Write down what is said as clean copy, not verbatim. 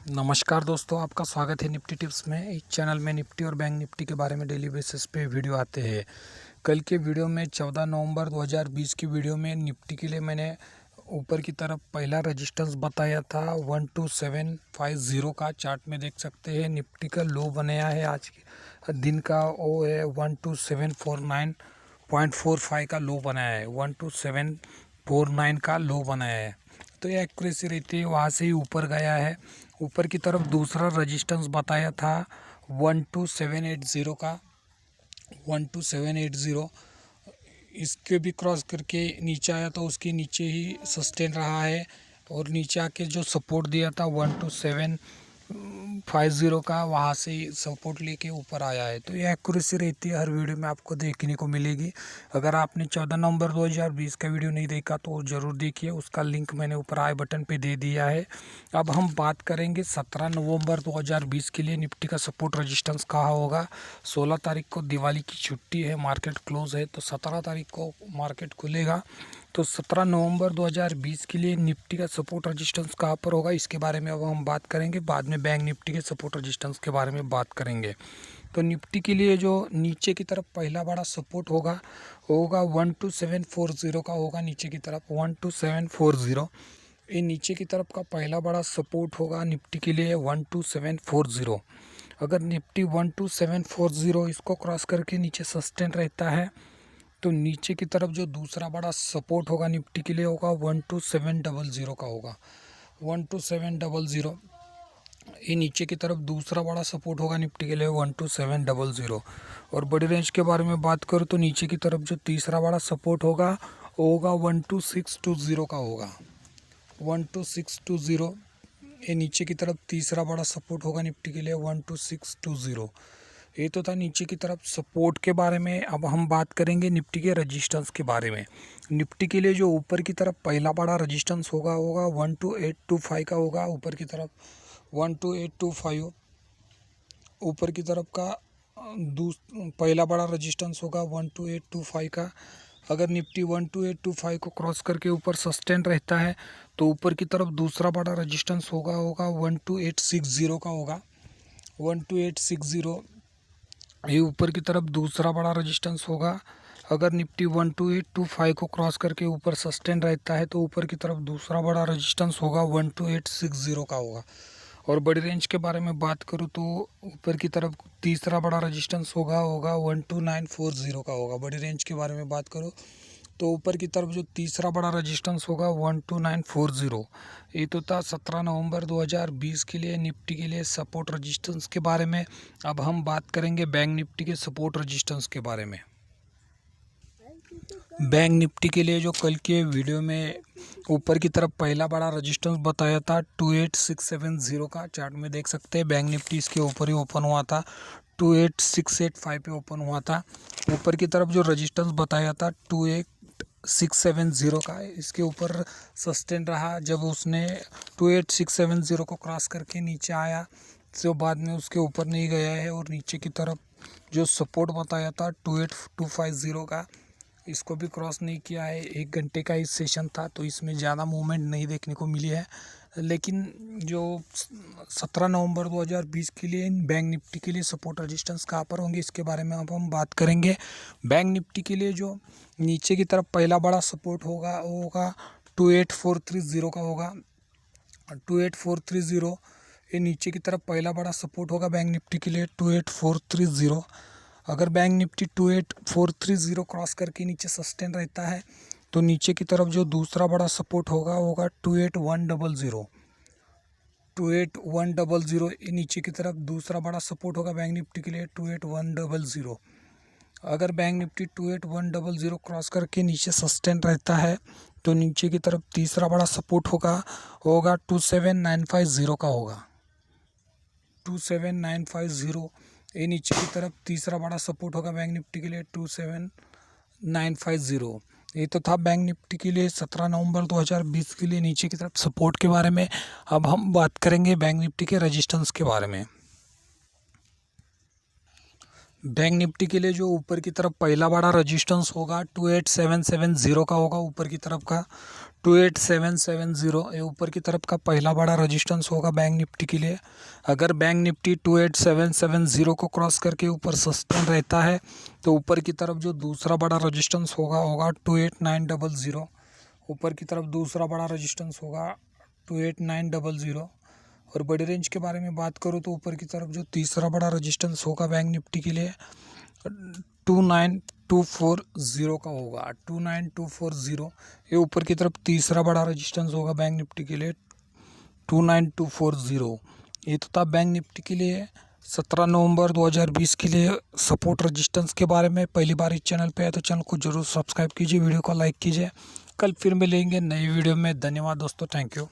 नमस्कार दोस्तों, आपका स्वागत है निफ्टी टिप्स में। इस चैनल में निफ्टी और बैंक निफ्टी के बारे में डेली बेसिस पे वीडियो आते हैं। कल के वीडियो में 14 नवंबर 2020 की वीडियो में निफ्टी के लिए मैंने ऊपर की तरफ पहला रेजिस्टेंस बताया था 12750 का। चार्ट में देख सकते हैं निफ्टी का लो बनाया है आज के दिन का, वो है 12749.45 का लो बनाया है। 12749 का लो बनाया है, तो ये एक्यूरेसी रहती है, वहाँ से ही ऊपर गया है। ऊपर की तरफ दूसरा रेजिस्टेंस बताया था 12780 का। 12780 इसके भी क्रॉस करके नीचे आया, तो उसके नीचे ही सस्टेन रहा है और नीचे आके जो सपोर्ट दिया था 12750 का, वहाँ से ही सपोर्ट लेके ऊपर आया है। तो ये एक्यूरेसी रहती है, हर वीडियो में आपको देखने को मिलेगी। अगर आपने 14 नवंबर 2020 का वीडियो नहीं देखा तो ज़रूर देखिए, उसका लिंक मैंने ऊपर आई बटन पे दे दिया है। अब हम बात करेंगे 17 नवंबर 2020 के लिए निफ्टी का सपोर्ट रेजिस्टेंस कहाँ होगा। 16 तारीख को दिवाली की छुट्टी है, मार्केट क्लोज है, तो 17 तारीख को मार्केट खुलेगा। तो 17 नवंबर 2020 के लिए निफ्टी का सपोर्ट रेजिस्टेंस कहाँ पर होगा, इसके बारे में अब हम बात करेंगे। बाद में बैंक निफ्टी के सपोर्ट रेजिस्टेंस के बारे में बात करेंगे। तो निफ्टी के लिए जो नीचे की तरफ पहला बड़ा सपोर्ट होगा 12740 का होगा। नीचे की तरफ 12740, ये नीचे की तरफ का पहला बड़ा सपोर्ट होगा निफ्टी के लिए 12740। अगर निफ्टी 12740 इसको क्रॉस करके नीचे सस्टेन रहता है, तो नीचे की तरफ जो दूसरा बड़ा सपोर्ट होगा निफ्टी के लिए होगा 12700 का होगा। 12700, ये नीचे की तरफ दूसरा बड़ा सपोर्ट होगा निफ्टी के लिए 12700। और बड़ी रेंज के बारे में बात करूँ तो नीचे की तरफ जो तीसरा बड़ा सपोर्ट होगा वो होगा 12620 का होगा। 12620, ये नीचे की तरफ तीसरा बड़ा सपोर्ट होगा निफ्टी के लिए 12620। ये तो था नीचे की तरफ सपोर्ट के बारे में। अब हम बात करेंगे निफ्टी के रेजिस्टेंस के बारे में। निफ्टी के लिए जो ऊपर की तरफ पहला बड़ा रेजिस्टेंस होगा 12825 का होगा। ऊपर की तरफ 12825 ऊपर की तरफ का पहला बड़ा रेजिस्टेंस होगा 12825 का। अगर निफ्टी 12825 को क्रॉस करके ऊपर सस्टेन रहता है, तो ऊपर की तरफ दूसरा बड़ा रेजिस्टेंस होगा 12860 का होगा। 12860, ये ऊपर की तरफ दूसरा बड़ा रेजिस्टेंस होगा। अगर निफ्टी 12825 को क्रॉस करके ऊपर सस्टेन रहता है, तो ऊपर की तरफ दूसरा बड़ा रेजिस्टेंस होगा 12860 का होगा। और बड़ी रेंज के बारे में बात करूँ तो ऊपर की तरफ तीसरा बड़ा रेजिस्टेंस होगा 12940 का होगा। बड़ी रेंज के बारे में बात करूँ तो ऊपर की तरफ जो तीसरा बड़ा रेजिस्टेंस होगा 12940। ये तो था 17 नवंबर 2020 के लिए निफ्टी के लिए सपोर्ट रेजिस्टेंस के बारे में। अब हम बात करेंगे बैंक निफ्टी के सपोर्ट रेजिस्टेंस के बारे में। बैंक निफ्टी के लिए जो कल के वीडियो में ऊपर की तरफ पहला बड़ा रेजिस्टेंस बताया था 28670 का, चार्ट में देख सकते हैं बैंक निफ्टी इसके ऊपर ही ओपन हुआ था। 28685 पे ओपन हुआ था। ऊपर की तरफ जो रेजिस्टेंस बताया था 28670 का, इसके ऊपर सस्टेन रहा। जब उसने 28670 को क्रॉस करके नीचे आया, तो बाद में उसके ऊपर नहीं गया है। और नीचे की तरफ जो सपोर्ट बताया था 28250 का, इसको भी क्रॉस नहीं किया है। 1 घंटे का इस सेशन था, तो इसमें ज़्यादा मूवमेंट नहीं देखने को मिली है। लेकिन जो 17 नवंबर 2020 के लिए बैंक निफ्टी के लिए सपोर्ट रेजिस्टेंस कहाँ पर होंगे, इसके बारे में अब हम बात करेंगे। बैंक निफ्टी के लिए जो नीचे की तरफ पहला बड़ा सपोर्ट होगा वो होगा 28430 का होगा। 28430, ये नीचे की तरफ पहला बड़ा सपोर्ट होगा बैंक निफ्टी के लिए 28430। अगर बैंक निफ्टी 28430 क्रॉस करके नीचे सस्टेन रहता है, तो नीचे की तरफ जो दूसरा बड़ा सपोर्ट होगा 28100। 28100, ये नीचे की तरफ दूसरा बड़ा सपोर्ट होगा बैंक निफ्टी के लिए 28100। अगर बैंक निफ्टी 28100 क्रॉस करके नीचे सस्टेन रहता है, तो नीचे की तरफ तीसरा बड़ा सपोर्ट होगा 27950 का होगा। 27950, ये नीचे की तरफ तीसरा बड़ा सपोर्ट होगा बैंक निफ्टी के लिए 27950। ये तो था बैंक निफ्टी के लिए 17 नवंबर 2020 के लिए नीचे की तरफ सपोर्ट के बारे में। अब हम बात करेंगे बैंक निफ्टी के रेजिस्टेंस के बारे में। बैंक निफ्टी के लिए जो ऊपर की तरफ पहला बड़ा रेजिस्टेंस होगा 28770 का होगा। ऊपर की तरफ का 28,770 ये ऊपर की तरफ का पहला बड़ा रेजिस्टेंस होगा बैंक निफ्टी के लिए। अगर बैंक निफ्टी 28,770 को क्रॉस करके ऊपर सस्टेन रहता है तो ऊपर की तरफ जो दूसरा बड़ा रेजिस्टेंस होगा 28,900। ऊपर की तरफ दूसरा बड़ा रेजिस्टेंस होगा 28,900। और बड़ी रेंज के बारे में बात करूँ तो ऊपर की तरफ जो तीसरा बड़ा रेजिस्टेंस होगा बैंक निफ्टी के लिए 29,240 का होगा। 29,240 ये ऊपर की तरफ तीसरा बड़ा रेजिस्टेंस होगा बैंक निफ्टी के लिए 29,240। ये तो था बैंक निफ्टी के लिए 17 नवंबर 2020 के लिए सपोर्ट रेजिस्टेंस के बारे में। पहली बार इस चैनल पे है तो चैनल को जरूर सब्सक्राइब कीजिए, वीडियो को लाइक कीजिए। कल फिर मिलेंगे नई वीडियो में। धन्यवाद दोस्तों, थैंक यू।